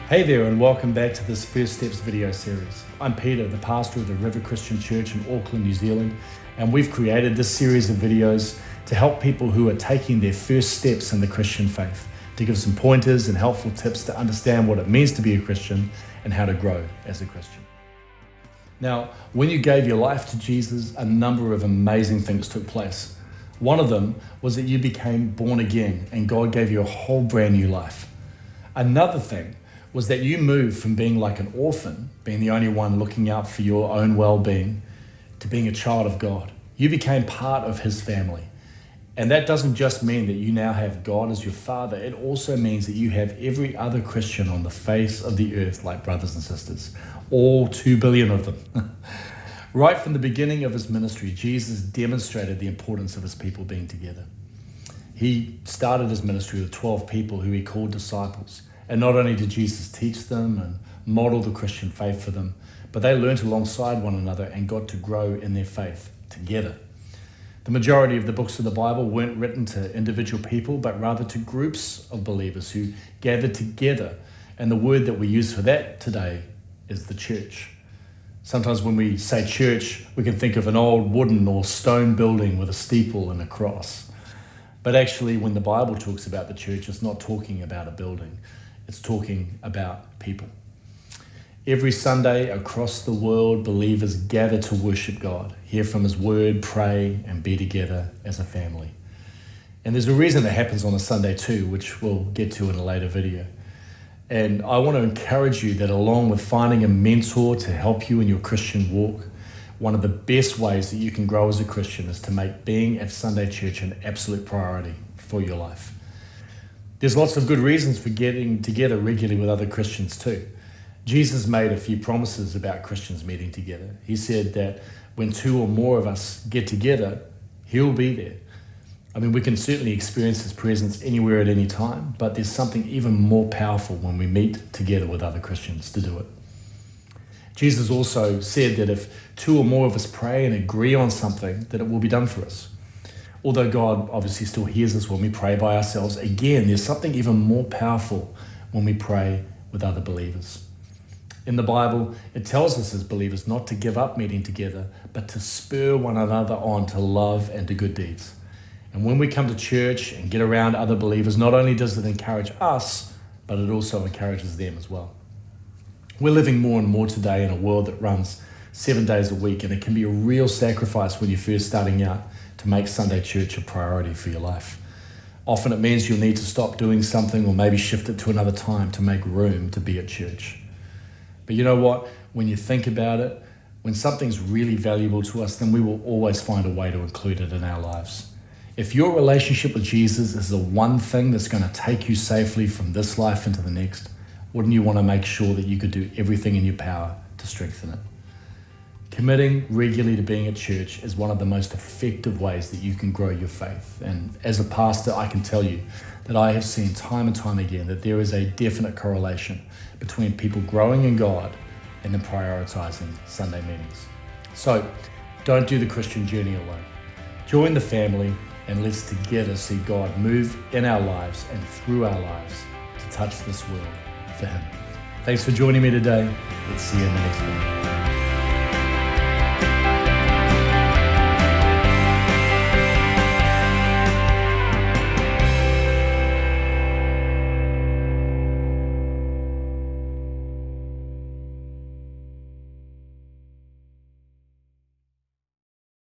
Hey there, and welcome back to this First Steps video series. I'm Peter, the pastor of the River Christian Church in Auckland, New Zealand, and we've created this series of videos to help people who are taking their first steps in the Christian faith, to give some pointers and helpful tips to understand what it means to be a Christian and how to grow as a Christian. Now, when you gave your life to Jesus, a number of amazing things took place. One of them was that you became born again and God gave you a whole brand new life. Another thing was that you moved from being like an orphan, being the only one looking out for your own well-being, to being a child of God. You became part of His family. And that doesn't just mean that you now have God as your Father, it also means that you have every other Christian on the face of the earth like brothers and sisters, all 2 billion of them. Right from the beginning of His ministry, Jesus demonstrated the importance of His people being together. He started His ministry with 12 people who He called disciples. And not only did Jesus teach them and model the Christian faith for them, but they learned alongside one another and got to grow in their faith together. The majority of the books of the Bible weren't written to individual people, but rather to groups of believers who gathered together. And the word that we use for that today is the church. Sometimes when we say church, we can think of an old wooden or stone building with a steeple and a cross. But actually, when the Bible talks about the church, it's not talking about a building. It's talking about people. Every Sunday across the world, believers gather to worship God, hear from His word, pray, and be together as a family. And there's a reason that happens on a Sunday too, which we'll get to in a later video. And I want to encourage you that along with finding a mentor to help you in your Christian walk, one of the best ways that you can grow as a Christian is to make being at Sunday church an absolute priority for your life. There's lots of good reasons for getting together regularly with other Christians too. Jesus made a few promises about Christians meeting together. He said that when 2 or more of us get together, He'll be there. I mean, we can certainly experience His presence anywhere at any time, but there's something even more powerful when we meet together with other Christians to do it. Jesus also said that if 2 or more of us pray and agree on something, that it will be done for us. Although God obviously still hears us when we pray by ourselves, again, there's something even more powerful when we pray with other believers. In the Bible, it tells us as believers not to give up meeting together, but to spur one another on to love and to good deeds. And when we come to church and get around other believers, not only does it encourage us, but it also encourages them as well. We're living more and more today in a world that runs 7 days a week, and it can be a real sacrifice when you're first starting out to make Sunday church a priority for your life. Often it means you'll need to stop doing something or maybe shift it to another time to make room to be at church. But you know what? When you think about it, when something's really valuable to us, then we will always find a way to include it in our lives. If your relationship with Jesus is the one thing that's going to take you safely from this life into the next, wouldn't you want to make sure that you could do everything in your power to strengthen it? Committing regularly to being at church is one of the most effective ways that you can grow your faith. And as a pastor, I can tell you that I have seen time and time again that there is a definite correlation between people growing in God and then prioritizing Sunday meetings. So don't do the Christian journey alone. Join the family and let's together see God move in our lives and through our lives to touch this world for Him. Thanks for joining me today. Let's see you in the next one.